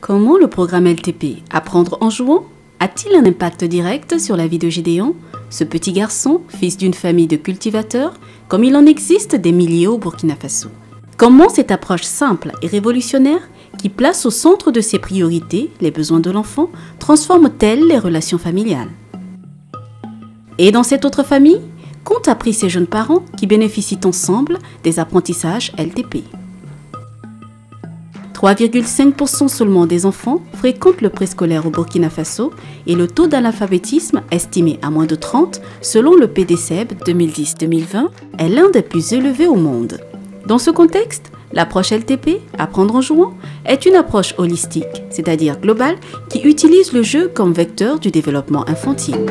Comment le programme LTP Apprendre en jouant a-t-il un impact direct sur la vie de Gédéon, ce petit garçon, fils d'une famille de cultivateurs, comme il en existe des milliers au Burkina Faso? Comment cette approche simple et révolutionnaire, qui place au centre de ses priorités les besoins de l'enfant, transforme-t-elle les relations familiales? Et dans cette autre famille, qu'ont appris ces jeunes parents qui bénéficient ensemble des apprentissages LTP? 3,5% seulement des enfants fréquentent le préscolaire au Burkina Faso et le taux d'analphabétisme, estimé à moins de 30 selon le PDCEB 2010-2020, est l'un des plus élevés au monde. Dans ce contexte, l'approche LTP, apprendre en jouant, est une approche holistique, c'est-à-dire globale, qui utilise le jeu comme vecteur du développement infantile.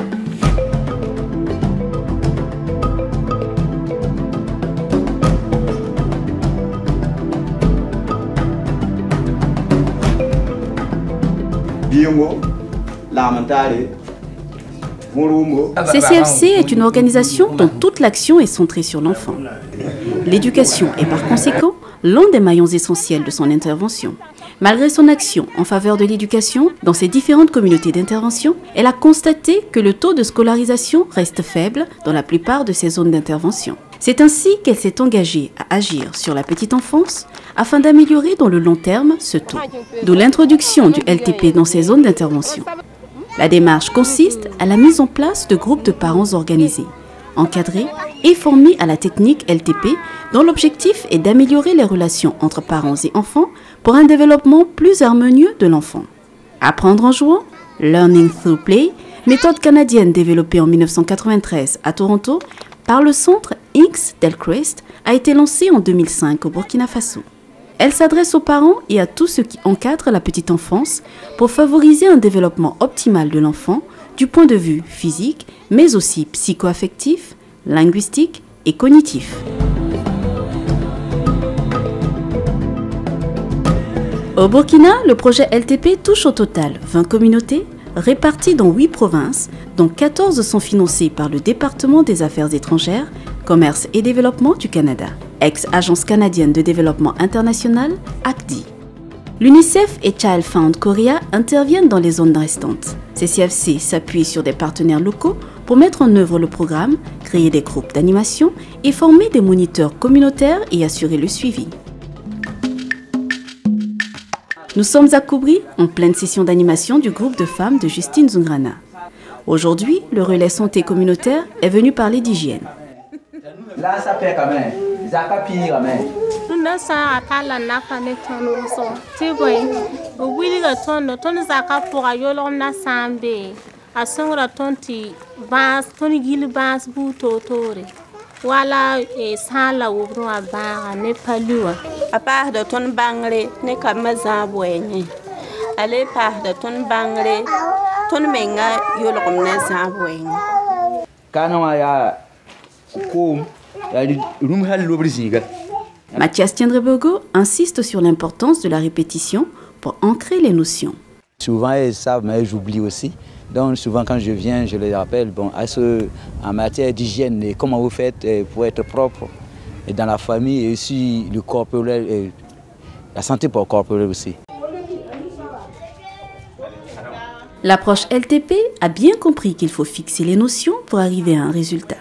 CCFC est une organisation dont toute l'action est centrée sur l'enfant. L'éducation est par conséquent l'un des maillons essentiels de son intervention. Malgré son action en faveur de l'éducation dans ses différentes communautés d'intervention, elle a constaté que le taux de scolarisation reste faible dans la plupart de ses zones d'intervention. C'est ainsi qu'elle s'est engagée à agir sur la petite enfance afin d'améliorer dans le long terme ce taux. D'où l'introduction du LTP dans ces zones d'intervention. La démarche consiste à la mise en place de groupes de parents organisés, encadrés et formés à la technique LTP dont l'objectif est d'améliorer les relations entre parents et enfants pour un développement plus harmonieux de l'enfant. Apprendre en jouant, Learning Through Play, méthode canadienne développée en 1993 à Toronto par le centre X Delcrest, a été lancée en 2005 au Burkina Faso. Elle s'adresse aux parents et à tous ceux qui encadrent la petite enfance pour favoriser un développement optimal de l'enfant du point de vue physique, mais aussi psycho-affectif, linguistique et cognitif. Au Burkina, le projet LTP touche au total 20 communautés réparties dans 8 provinces, dont 14 sont financées par le département des Affaires étrangères, Commerce et Développement du Canada, ex-Agence canadienne de développement international, ACDI. L'UNICEF et Child Fund Korea interviennent dans les zones restantes. CCFC s'appuie sur des partenaires locaux pour mettre en œuvre le programme, créer des groupes d'animation et former des moniteurs communautaires et assurer le suivi. Nous sommes à Koubri, en pleine session d'animation du groupe de femmes de Justine Zungrana. Aujourd'hui, le relais santé communautaire est venu parler d'hygiène. Là, ça fait quand même. Ça fait pire quand même. Voilà et sans la ouvre à barre n'est pas loin. À part de ton bangre n'est qu'à mazaboué. Allez part de ton bangre, ton menga yolom nazaboué. Mathias Tiendrebogo insiste sur l'importance de la répétition pour ancrer les notions. Souvent ils savent, mais j'oublie aussi. Donc souvent quand je viens, je les rappelle, bon, en matière d'hygiène, comment vous faites pour être propre et dans la famille et aussi le corporel, et la santé pour le corporel aussi. L'approche LTP a bien compris qu'il faut fixer les notions pour arriver à un résultat.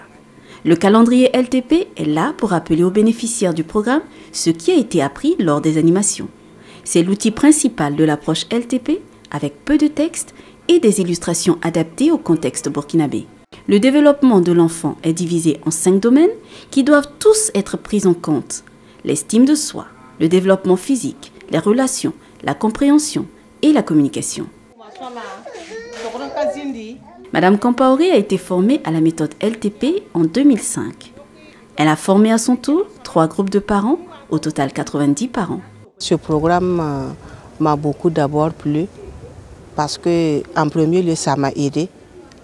Le calendrier LTP est là pour rappeler aux bénéficiaires du programme ce qui a été appris lors des animations. C'est l'outil principal de l'approche LTP avec peu de texte et des illustrations adaptées au contexte burkinabé. Le développement de l'enfant est divisé en 5 domaines qui doivent tous être pris en compte. L'estime de soi, le développement physique, les relations, la compréhension et la communication. Madame Kampaoré a été formée à la méthode LTP en 2005. Elle a formé à son tour 3 groupes de parents, au total 90 parents. Ce programme m'a beaucoup d'abord plu parce que, en premier lieu, ça m'a aidé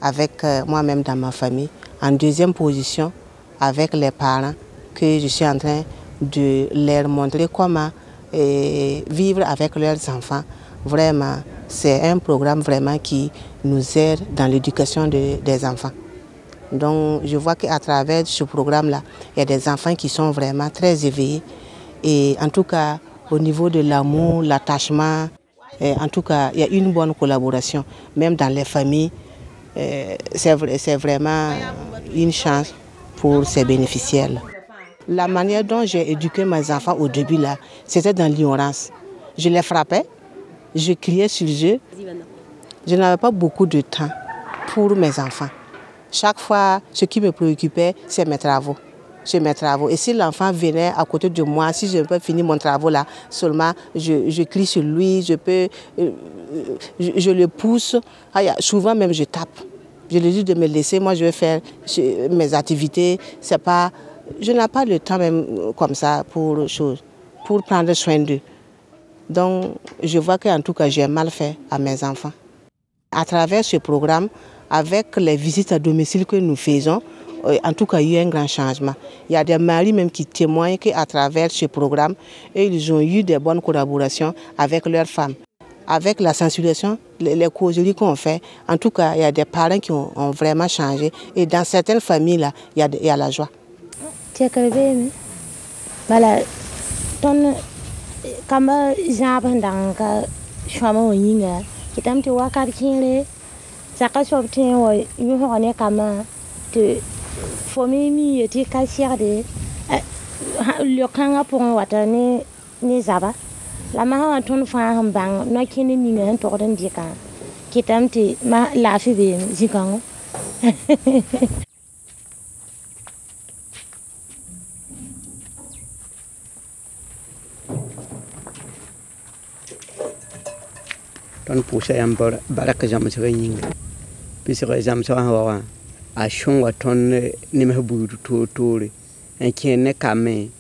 avec moi-même dans ma famille. En deuxième position, avec les parents, que je suis en train de leur montrer comment vivre avec leurs enfants. Vraiment, c'est un programme vraiment qui nous aide dans l'éducation des enfants. Donc, je vois qu'à travers ce programme-là, il y a des enfants qui sont vraiment très éveillés. Et en tout cas, au niveau de l'amour, l'attachement, En tout cas, il y a une bonne collaboration, même dans les familles. C'est vraiment une chance pour ces bénéficiaires. La manière dont j'ai éduqué mes enfants au début, là, c'était dans l'ignorance. Je les frappais, je criais sur eux. Je n'avais pas beaucoup de temps pour mes enfants. Chaque fois, ce qui me préoccupait, c'est mes travaux. Et si l'enfant venait à côté de moi, si je ne peux pas finir mon travail là, seulement je crie sur lui, je le pousse. Souvent même je tape. Je lui dis de me laisser, moi je vais faire mes activités. Je n'ai pas le temps même comme ça pour prendre soin d'eux. Donc je vois qu'en tout cas j'ai mal fait à mes enfants. À travers ce programme, avec les visites à domicile que nous faisons, en tout cas, il y a eu un grand changement. Il y a des maris même qui témoignent qu'à travers ce programme, ils ont eu des bonnes collaborations avec leurs femmes. Avec la sensibilisation, les causeries qu'on fait, en tout cas, il y a des parents qui ont vraiment changé. Et dans certaines familles, là, il y a la joie. Famille était cachée le camp pour un watane ni zaba la maha ton fa bang no kini ni ngan to den dika kitamti ma la fi be jikango ton pousse un peu baraka jam se ring puis jam se wa a shon wa ton ni me bu to en kene kame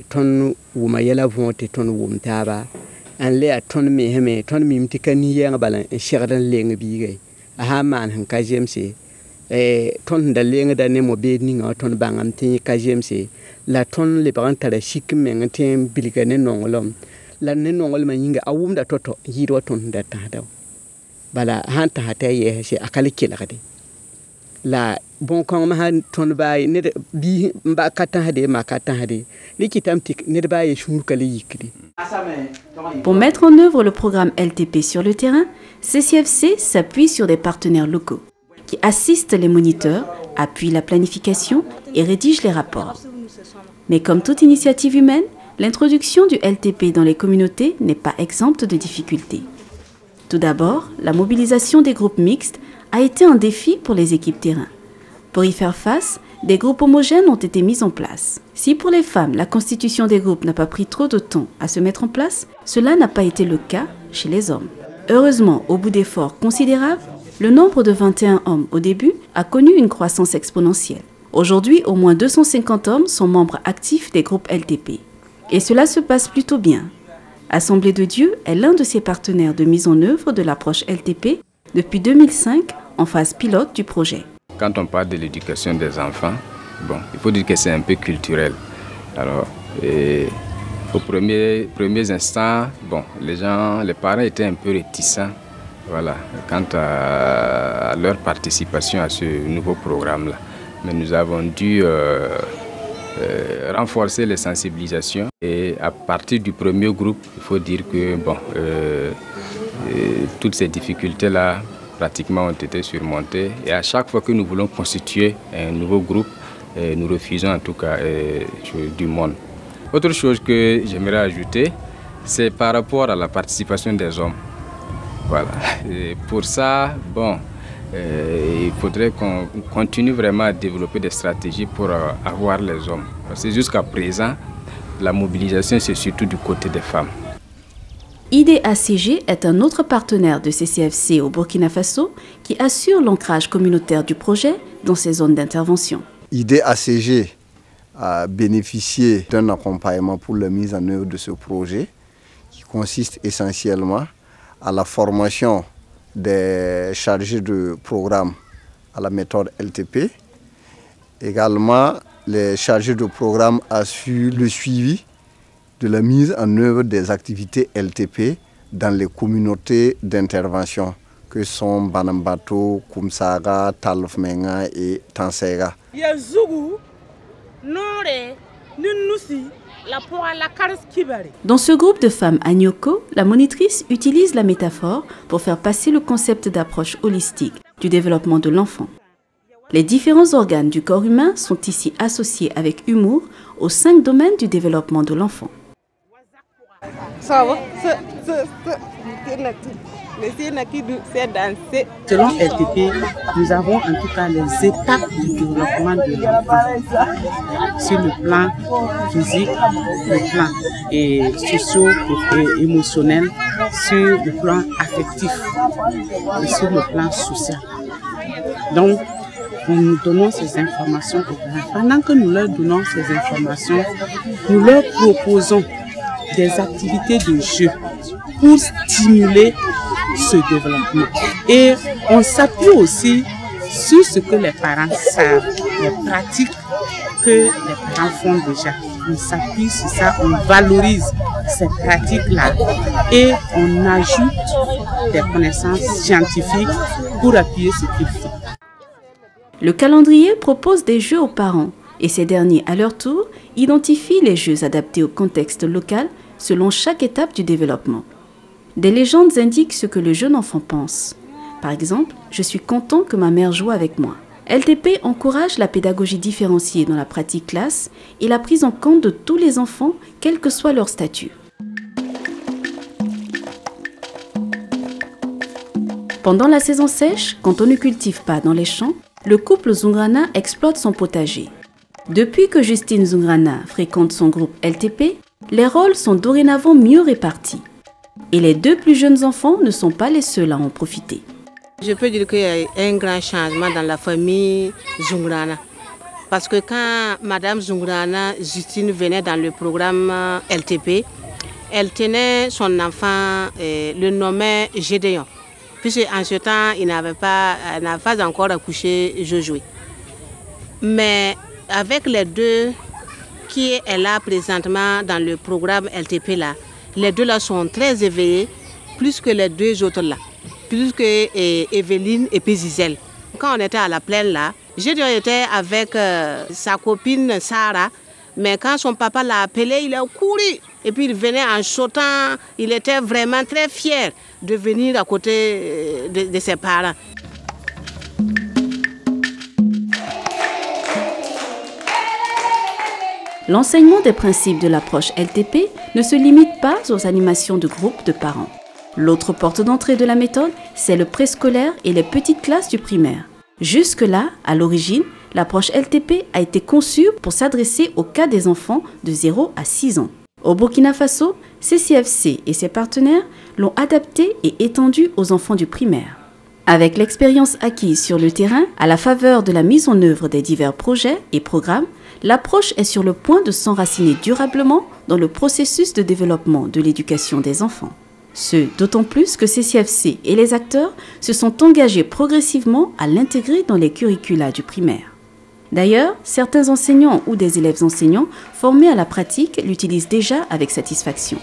ton wuma yela vonte ton wum taba an le a ton me heme ton mi mtikani yang balan shirdan leng biige a ha man han ka jemse ton da leng da ne mo be ni nga ton bangam tin ka jemse la ton le parentale shik men tin bilgane nongolom la ne nongol ma yinga a wum da toto yiro ton da ta daw bala han ta hata ye she akali kilade la bon quand ma ton bay ne bi mba katan hade ma katan hade likitamtik ne baye shur kali yikri. Pour mettre en œuvre le programme LTP sur le terrain, CCFC s'appuie sur des partenaires locaux qui assistent les moniteurs, appuient la planification et rédigent les rapports. Mais comme toute initiative humaine, l'introduction du LTP dans les communautés n'est pas exempte de difficultés. Tout d'abord, la mobilisation des groupes mixtes a été un défi pour les équipes terrain. Pour y faire face, des groupes homogènes ont été mis en place. Si pour les femmes, la constitution des groupes n'a pas pris trop de temps à se mettre en place, cela n'a pas été le cas chez les hommes. Heureusement, au bout d'efforts considérables, le nombre de 21 hommes au début a connu une croissance exponentielle. Aujourd'hui, au moins 250 hommes sont membres actifs des groupes LTP. Et cela se passe plutôt bien. Assemblée de Dieu est l'un de ses partenaires de mise en œuvre de l'approche LTP depuis 2005 en phase pilote du projet. Quand on parle de l'éducation des enfants, bon, il faut dire que c'est un peu culturel. Alors, aux premiers instants, bon, les parents étaient un peu réticents, voilà, quant à leur participation à ce nouveau programme-là. Mais nous avons dû renforcer les sensibilisations et à partir du premier groupe, il faut dire que bon, toutes ces difficultés-là pratiquement ont été surmontées et à chaque fois que nous voulons constituer un nouveau groupe, nous refusons en tout cas du monde. Autre chose que j'aimerais ajouter, c'est par rapport à la participation des hommes. Voilà. Et pour ça, bon, il faudrait qu'on continue vraiment à développer des stratégies pour avoir les hommes. Parce que jusqu'à présent, la mobilisation, c'est surtout du côté des femmes. IDACG est un autre partenaire de CCFC au Burkina Faso qui assure l'ancrage communautaire du projet dans ces zones d'intervention. IDACG a bénéficié d'un accompagnement pour la mise en œuvre de ce projet qui consiste essentiellement à la formation des chargés de programme à la méthode LTP. Également, les chargés de programme assurent le suivi de la mise en œuvre des activités LTP dans les communautés d'intervention que sont Banambato, Kumsaga, Talofmenga et Tansega. Dans ce groupe de femmes à Nyoko, la monitrice utilise la métaphore pour faire passer le concept d'approche holistique du développement de l'enfant. Les différents organes du corps humain sont ici associés avec humour aux 5 domaines du développement de l'enfant. Selon LTP, nous avons en tout cas les étapes du développement de l'enfant sur le plan physique, le plan socio et émotionnel, sur le plan affectif et sur le plan social. Donc, nous donnons ces informations aux parents. Pendant que nous leur donnons ces informations, nous leur proposons des activités de jeu pour stimuler ce développement. Et on s'appuie aussi sur ce que les parents savent, les pratiques que les parents font déjà. On s'appuie sur ça, on valorise ces pratiques-là et on ajoute des connaissances scientifiques pour appuyer ce qu'il faut. Le calendrier propose des jeux aux parents et ces derniers, à leur tour, identifient les jeux adaptés au contexte local selon chaque étape du développement. Des légendes indiquent ce que le jeune enfant pense. Par exemple, je suis content que ma mère joue avec moi. LTP encourage la pédagogie différenciée dans la pratique classe et la prise en compte de tous les enfants, quel que soit leur statut. Pendant la saison sèche, quand on ne cultive pas dans les champs, le couple Zungrana exploite son potager. Depuis que Justine Zungrana fréquente son groupe LTP, les rôles sont dorénavant mieux répartis. Et les 2 plus jeunes enfants ne sont pas les seuls à en profiter. Je peux dire qu'il y a un grand changement dans la famille Zungrana. Parce que quand Madame Zungrana, Justine, venait dans le programme LTP, elle tenait son enfant, le nommait Gédéon. Puisque en ce temps, il n'avait pas encore accouché Jojoé. Mais avec les 2 qui est là présentement dans le programme LTP là, les 2 là sont très éveillés, plus que les 2 autres là, plus que Evelyne et puis Zizel. Quand on était à la plaine là, Gédéon était avec sa copine Sarah, mais quand son papa l'a appelé, il a couru. Et puis il venait en sautant, il était vraiment très fier de venir à côté de ses parents. L'enseignement des principes de l'approche LTP ne se limite pas aux animations de groupes de parents. L'autre porte d'entrée de la méthode, c'est le préscolaire et les petites classes du primaire. Jusque-là, à l'origine, l'approche LTP a été conçue pour s'adresser au cas des enfants de 0 à 6 ans. Au Burkina Faso, CCFC et ses partenaires l'ont adapté et étendu aux enfants du primaire. Avec l'expérience acquise sur le terrain, à la faveur de la mise en œuvre des divers projets et programmes, l'approche est sur le point de s'enraciner durablement dans le processus de développement de l'éducation des enfants. Ce d'autant plus que CCFC et les acteurs se sont engagés progressivement à l'intégrer dans les curricula du primaire. D'ailleurs, certains enseignants ou des élèves enseignants formés à la pratique l'utilisent déjà avec satisfaction.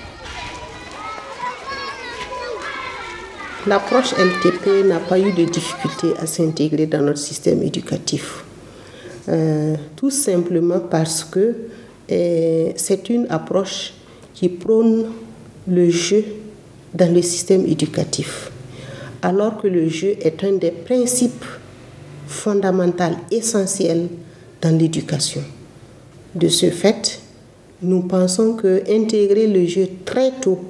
L'approche LTP n'a pas eu de difficulté à s'intégrer dans notre système éducatif. Tout simplement parce que c'est une approche qui prône le jeu dans le système éducatif, alors que le jeu est un des principes fondamentaux, essentiels dans l'éducation. De ce fait, nous pensons qu'intégrer le jeu très tôt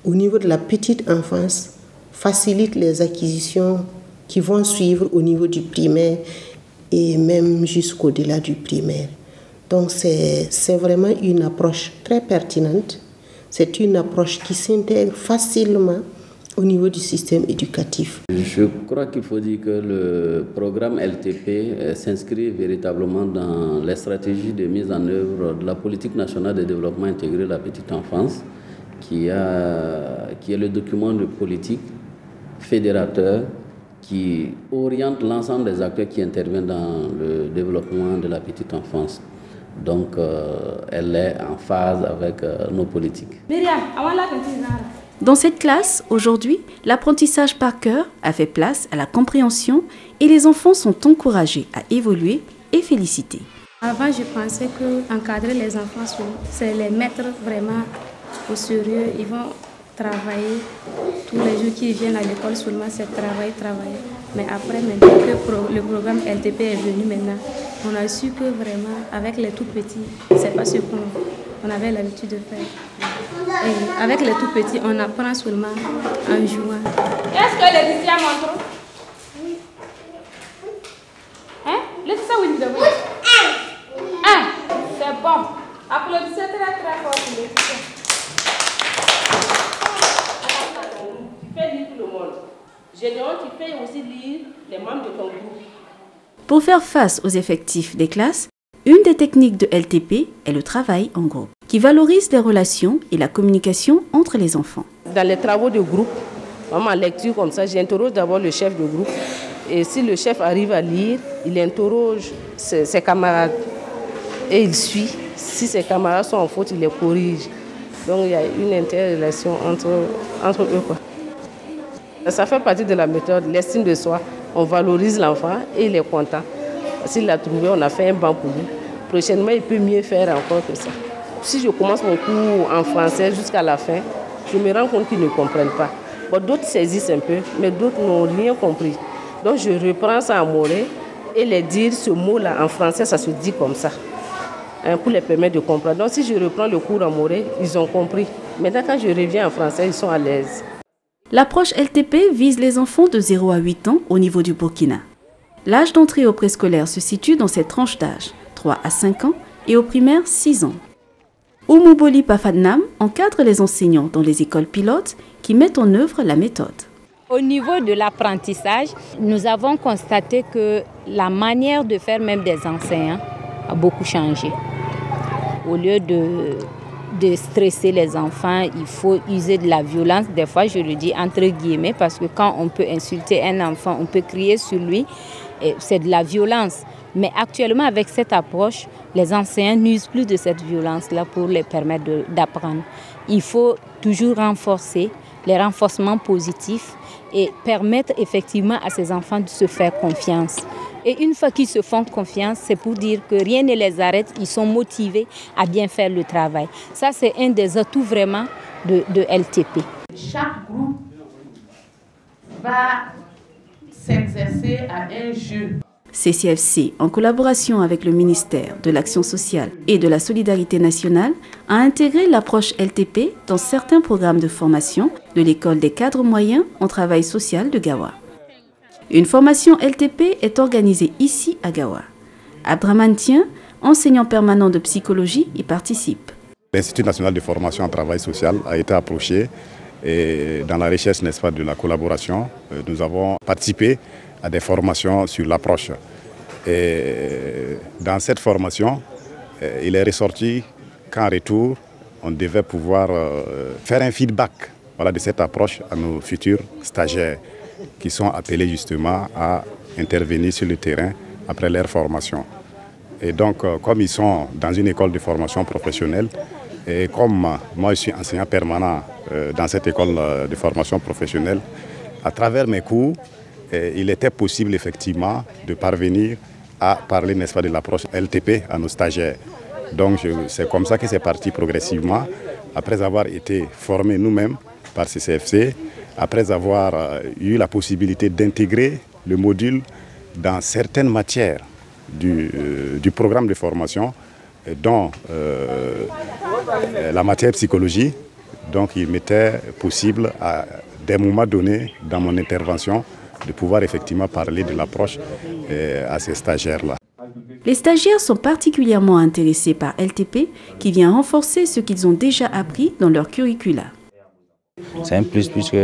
au niveau de la petite enfance facilite les acquisitions qui vont suivre au niveau du primaire et même jusqu'au-delà du primaire. Donc c'est vraiment une approche très pertinente. C'est une approche qui s'intègre facilement au niveau du système éducatif. Je crois qu'il faut dire que le programme LTP s'inscrit véritablement dans les stratégies de mise en œuvre de la politique nationale de développement intégré de la petite enfance, qui est le document de politique fédérateur qui oriente l'ensemble des acteurs qui interviennent dans le développement de la petite enfance. Donc, elle est en phase avec nos politiques. Dans cette classe, aujourd'hui, l'apprentissage par cœur a fait place à la compréhension et les enfants sont encouragés à évoluer et félicités. Avant, je pensais qu'encadrer les enfants, c'est les mettre vraiment au sérieux. Ils vont travailler tous les jours qu'ils viennent à l'école, seulement c'est travailler. Mais après, maintenant que le programme LTP est venu maintenant, on a su que vraiment, avec les tout petits, c'est pas ce qu'on avait l'habitude de faire. Et avec les tout petits, on apprend seulement en jouant. Est-ce que Laetitia montre? Oui. Hein? Laetitia, oui, vous avez. C'est bon. Applaudissez très fort pour Laetitia. Tu fais lire tout le monde. Général, tu fais aussi lire les membres de ton groupe. Pour faire face aux effectifs des classes, une des techniques de LTP est le travail en groupe, qui valorise les relations et la communication entre les enfants. Dans les travaux de groupe, en lecture comme ça, j'interroge d'abord le chef de groupe. Et si le chef arrive à lire, il interroge ses camarades. Et il suit. Si ses camarades sont en faute, il les corrige. Donc il y a une interrelation entre eux, quoi. Ça fait partie de la méthode, l'estime de soi. On valorise l'enfant et il est content. S'il l'a trouvé, on a fait un banc pour lui. Prochainement, il peut mieux faire encore que ça. Si je commence mon cours en français jusqu'à la fin, je me rends compte qu'ils ne comprennent pas. Bon, d'autres saisissent un peu, mais d'autres n'ont rien compris. Donc je reprends ça en moré et les dire ce mot-là en français, ça se dit comme ça, pour les permettre de comprendre. Donc si je reprends le cours en moré, ils ont compris. Maintenant, quand je reviens en français, ils sont à l'aise. L'approche LTP vise les enfants de 0 à 8 ans au niveau du Burkina. L'âge d'entrée au préscolaire se situe dans cette tranche d'âge, 3 à 5 ans, et au primaire, 6 ans. Oumouboli Pafadnam encadre les enseignants dans les écoles pilotes qui mettent en œuvre la méthode. Au niveau de l'apprentissage, nous avons constaté que la manière de faire même des enseignants a beaucoup changé. Au lieu de stresser les enfants, il faut user de la violence. Des fois, je le dis entre guillemets, parce que quand on peut insulter un enfant, on peut crier sur lui, c'est de la violence. Mais actuellement, avec cette approche, les enseignants n'usent plus de cette violence-là pour les permettre d'apprendre. Il faut toujours renforcer les renforcements positifs et permettre effectivement à ces enfants de se faire confiance. Et une fois qu'ils se font confiance, c'est pour dire que rien ne les arrête, ils sont motivés à bien faire le travail. Ça, c'est un des atouts vraiment de LTP. Chaque groupe va s'exercer à un jeu. CCFC, en collaboration avec le ministère de l'Action sociale et de la Solidarité nationale, a intégré l'approche LTP dans certains programmes de formation de l'école des cadres moyens en travail social de Gawa. Une formation LTP est organisée ici à Gawa. Abdraman Tien, enseignant permanent de psychologie, y participe. L'Institut national de formation en travail social a été approché et dans la recherche, n'est-ce pas, de la collaboration, nous avons participé à des formations sur l'approche. Et dans cette formation, il est ressorti qu'en retour, on devait pouvoir faire un feedback, voilà, de cette approche à nos futurs stagiaires qui sont appelés justement à intervenir sur le terrain après leur formation. Et donc, comme ils sont dans une école de formation professionnelle, et comme moi je suis enseignant permanent dans cette école de formation professionnelle, à travers mes cours, il était possible effectivement de parvenir à parler, n'est-ce pas, de l'approche LTP à nos stagiaires. Donc c'est comme ça que c'est parti progressivement, après avoir été formés nous-mêmes par CCFC, après avoir eu la possibilité d'intégrer le module dans certaines matières du programme de formation, dont la matière psychologie. Donc il m'était possible à des moments donnés dans mon intervention de pouvoir effectivement parler de l'approche à ces stagiaires-là. Les stagiaires sont particulièrement intéressés par LTP qui vient renforcer ce qu'ils ont déjà appris dans leur curricula. C'est un plus puisque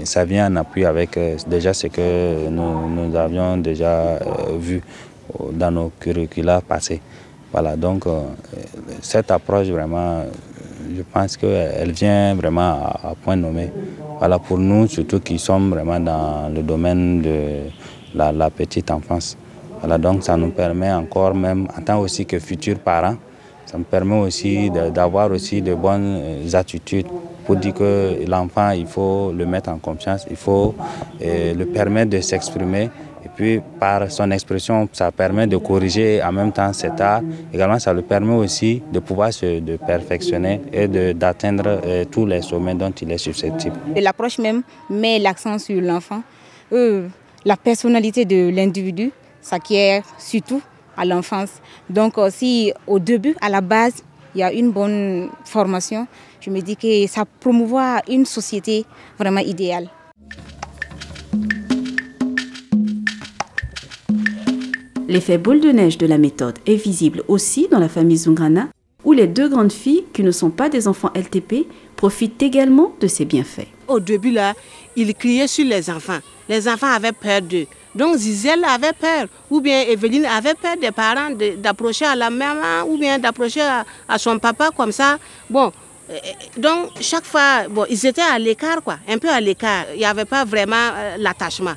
ça vient en appui avec déjà ce que nous avions déjà vu dans nos curricula passés. Voilà, donc cette approche vraiment, je pense qu'elle vient vraiment à point nommé. Voilà, pour nous, surtout qui sommes vraiment dans le domaine de la petite enfance. Voilà, donc ça nous permet encore, même en tant aussi que futurs parents, ça me permet aussi d'avoir aussi de bonnes attitudes pour dire que l'enfant, il faut le mettre en confiance, il faut le permettre de s'exprimer. Et puis par son expression, ça permet de corriger en même temps cet art. Également, ça lui permet aussi de pouvoir de perfectionner et d'atteindre tous les sommets dont il est susceptible. L'approche même met l'accent sur l'enfant, la personnalité de l'individu, ça qui est surtout à l'enfance. Donc si au début, à la base, il y a une bonne formation, je me dis que ça promouvoit une société vraiment idéale. L'effet boule de neige de la méthode est visible aussi dans la famille Zungrana, où les deux grandes filles, qui ne sont pas des enfants LTP, profitent également de ces bienfaits. Au début, là, ils criaient sur les enfants. Les enfants avaient peur d'eux. Donc Zizel avait peur, ou bien Evelyne avait peur des parents d'approcher à la maman, ou bien d'approcher à son papa comme ça. Bon, donc chaque fois, bon, ils étaient à l'écart, quoi, un peu à l'écart. Il n'y avait pas vraiment l'attachement.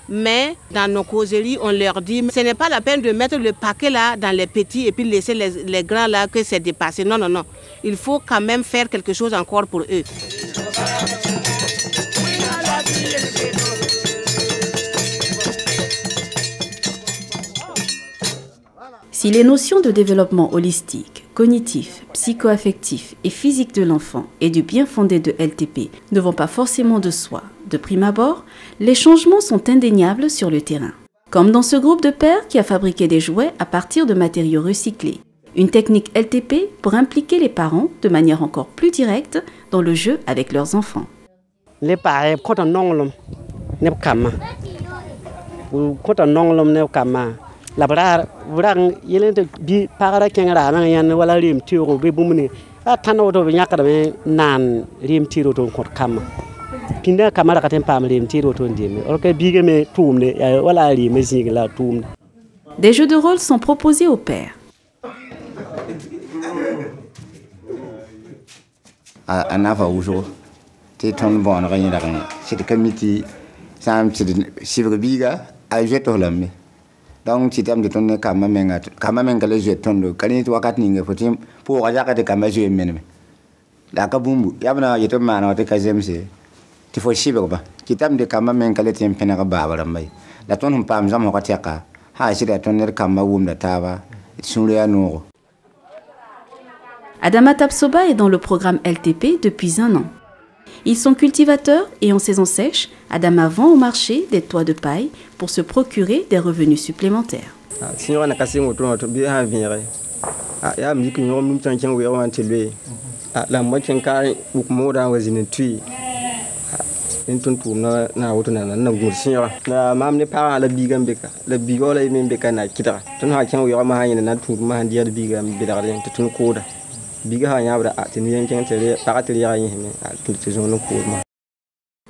Mais dans nos causeries, on leur dit, ce n'est pas la peine de mettre le paquet là dans les petits et puis laisser les grands là que c'est dépassé. Non, non, non. Il faut quand même faire quelque chose encore pour eux. Si les notions de développement holistique, cognitif, psycho-affectif et physique de l'enfant et du bien fondé de LTP ne vont pas forcément de soi, de prime abord, les changements sont indéniables sur le terrain. Comme dans ce groupe de pères qui a fabriqué des jouets à partir de matériaux recyclés. Une technique LTP pour impliquer les parents de manière encore plus directe dans le jeu avec leurs enfants. Les parents, quand on la brang yelente bi para kengara na yan wala rim tiro be bumni a tano do nyaka be nan rim tiro to ko kam pinda kamara katen pam rim tiro to ndime ok bige me tumne wala rim zigla tumne. Des jeux de rôle sont proposés aux pères. Anafa ujo te ton bon gagner la c'est comité sam c'est biga a jeto lamme. Donc si tu as des tonnes quand même que les jeux tombent quand tu as quatre lignes pour regarder des caméras jouer même la kabumbu y a bien y a tout maintenant tu casem c'est tu faut chier quoi si tu as des caméras que les tiens peine à baver la tonne pas me jamais retenir ha si la tonne caméra ou me tava sur les anneaux. Adama Tapsoba est dans le programme LTP depuis 1 an. Ils sont cultivateurs et en saison sèche, Adama vend au marché des toits de paille pour se procurer des revenus supplémentaires.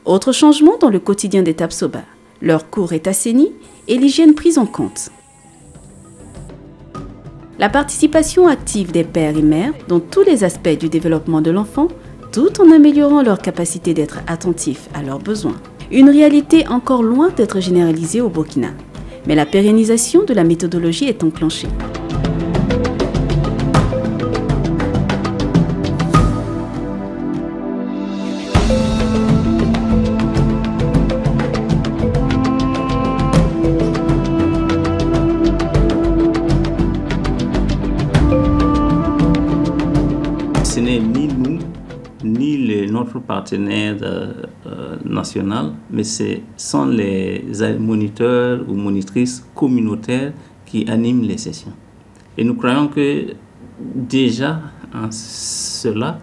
Autre changement dans le quotidien des Tapsoba, leur cours est assaini et l'hygiène prise en compte. La participation active des pères et mères dans tous les aspects du développement de l'enfant, tout en améliorant leur capacité d'être attentifs à leurs besoins. Une réalité encore loin d'être généralisée au Burkina, mais la pérennisation de la méthodologie est enclenchée. Ce n'est ni nous, ni notre partenaire national, mais ce sont les moniteurs ou monitrices communautaires qui animent les sessions. Et nous croyons que déjà, en cela,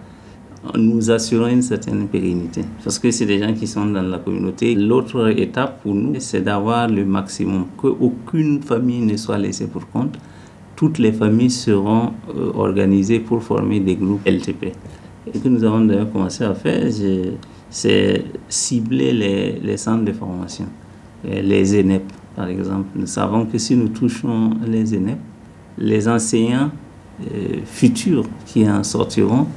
nous assurons une certaine pérennité. Parce que c'est des gens qui sont dans la communauté. L'autre étape pour nous, c'est d'avoir le maximum, qu'aucune famille ne soit laissée pour compte. Toutes les familles seront organisées pour former des groupes LTP. Et que nous avons d'ailleurs commencé à faire, c'est cibler les centres de formation, les ENEP par exemple. Nous savons que si nous touchons les ENEP, les enseignants futurs qui en sortiront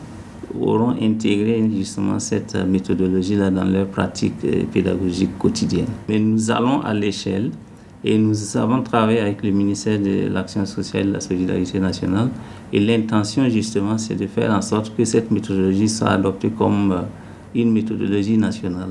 auront intégré justement cette méthodologie-là dans leur pratique pédagogique quotidienne. Mais nous allons à l'échelle. Et nous avons travaillé avec le ministère de l'Action sociale et de la Solidarité nationale. Et l'intention, justement, c'est de faire en sorte que cette méthodologie soit adoptée comme une méthodologie nationale.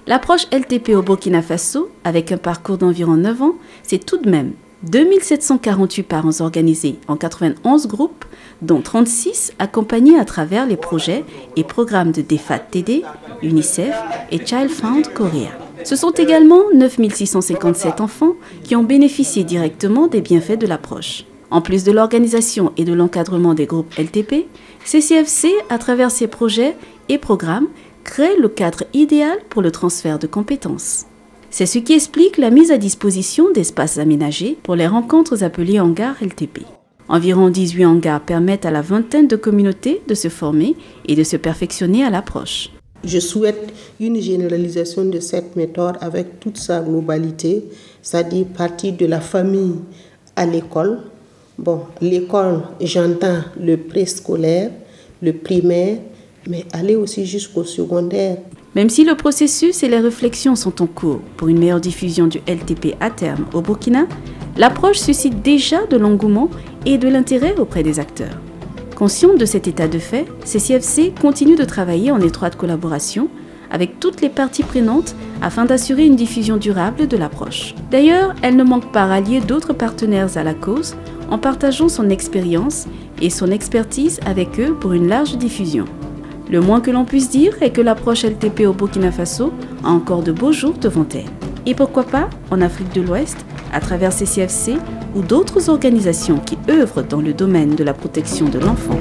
L'approche LTP au Burkina Faso, avec un parcours d'environ 9 ans, c'est tout de même 2748 parents organisés en 91 groupes, dont 36 accompagnés à travers les projets et programmes de DFAT TD, UNICEF et Child Fund Korea. Ce sont également 9657 enfants qui ont bénéficié directement des bienfaits de l'approche. En plus de l'organisation et de l'encadrement des groupes LTP, CCFC, à travers ses projets et programmes, crée le cadre idéal pour le transfert de compétences. C'est ce qui explique la mise à disposition d'espaces aménagés pour les rencontres appelées hangars LTP. Environ 18 hangars permettent à la vingtaine de communautés de se former et de se perfectionner à l'approche. Je souhaite une généralisation de cette méthode avec toute sa globalité, c'est-à-dire partir de la famille à l'école. Bon, l'école, j'entends le préscolaire, le primaire, mais aller aussi jusqu'au secondaire. Même si le processus et les réflexions sont en cours pour une meilleure diffusion du LTP à terme au Burkina, l'approche suscite déjà de l'engouement et de l'intérêt auprès des acteurs. Consciente de cet état de fait, CCFC continue de travailler en étroite collaboration avec toutes les parties prenantes afin d'assurer une diffusion durable de l'approche. D'ailleurs, elle ne manque pas à rallier d'autres partenaires à la cause en partageant son expérience et son expertise avec eux pour une large diffusion. Le moins que l'on puisse dire est que l'approche LTP au Burkina Faso a encore de beaux jours devant elle. Et pourquoi pas en Afrique de l'Ouest, à travers CCFC ou d'autres organisations qui œuvrent dans le domaine de la protection de l'enfant.